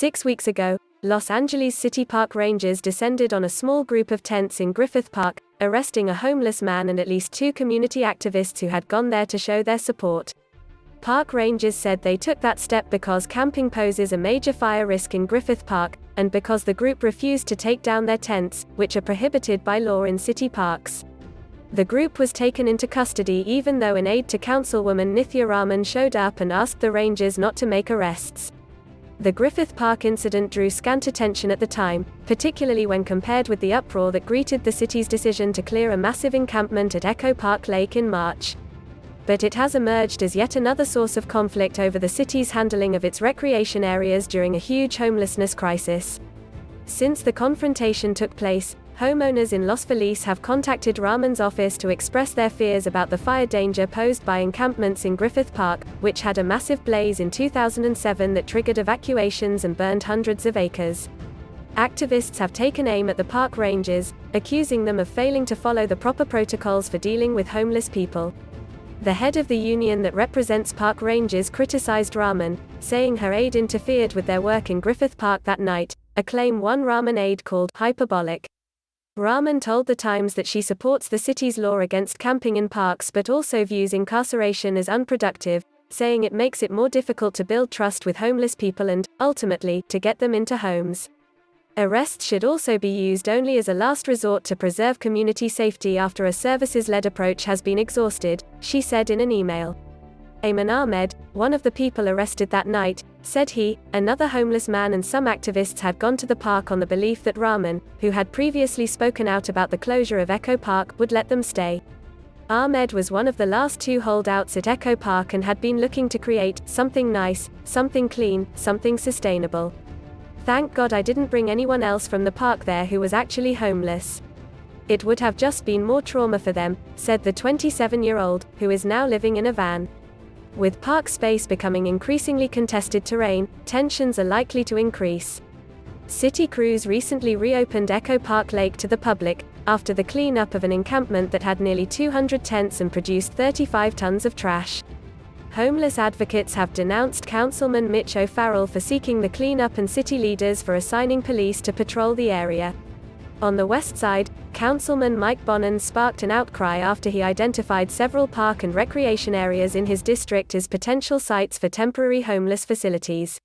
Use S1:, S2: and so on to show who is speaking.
S1: 6 weeks ago, Los Angeles City Park Rangers descended on a small group of tents in Griffith Park, arresting a homeless man and at least 2 community activists who had gone there to show their support. Park rangers said they took that step because camping poses a major fire risk in Griffith Park, and because the group refused to take down their tents, which are prohibited by law in city parks. The group was taken into custody even though an aide to Councilwoman Nithya Raman showed up and asked the rangers not to make arrests. The Griffith Park incident drew scant attention at the time, particularly when compared with the uproar that greeted the city's decision to clear a massive encampment at Echo Park Lake in March. But it has emerged as yet another source of conflict over the city's handling of its recreation areas during a huge homelessness crisis. Since the confrontation took place, homeowners in Los Feliz have contacted Raman's office to express their fears about the fire danger posed by encampments in Griffith Park, which had a massive blaze in 2007 that triggered evacuations and burned hundreds of acres. Activists have taken aim at the park rangers, accusing them of failing to follow the proper protocols for dealing with homeless people. The head of the union that represents park rangers criticized Raman, saying her aide interfered with their work in Griffith Park that night, a claim one Raman aide called hyperbolic. Raman told The Times that she supports the city's law against camping in parks but also views incarceration as unproductive, saying it makes it more difficult to build trust with homeless people and, ultimately, to get them into homes. Arrests should also be used only as a last resort to preserve community safety after a services-led approach has been exhausted, she said in an email. Ayman Ahmed, one of the people arrested that night, said he, another homeless man and some activists had gone to the park on the belief that Raman, who had previously spoken out about the closure of Echo Park, would let them stay. Ahmed was one of the last 2 holdouts at Echo Park and had been looking to create something nice, something clean, something sustainable. Thank God I didn't bring anyone else from the park there who was actually homeless. It would have just been more trauma for them, said the 27-year-old, who is now living in a van. With park space becoming increasingly contested terrain, tensions are likely to increase. City crews recently reopened Echo Park Lake to the public, after the cleanup of an encampment that had nearly 200 tents and produced 35 tons of trash. Homeless advocates have denounced Councilman Mitch O'Farrell for seeking the cleanup and city leaders for assigning police to patrol the area. On the west side, Councilman Mike Bonin sparked an outcry after he identified several park and recreation areas in his district as potential sites for temporary homeless facilities.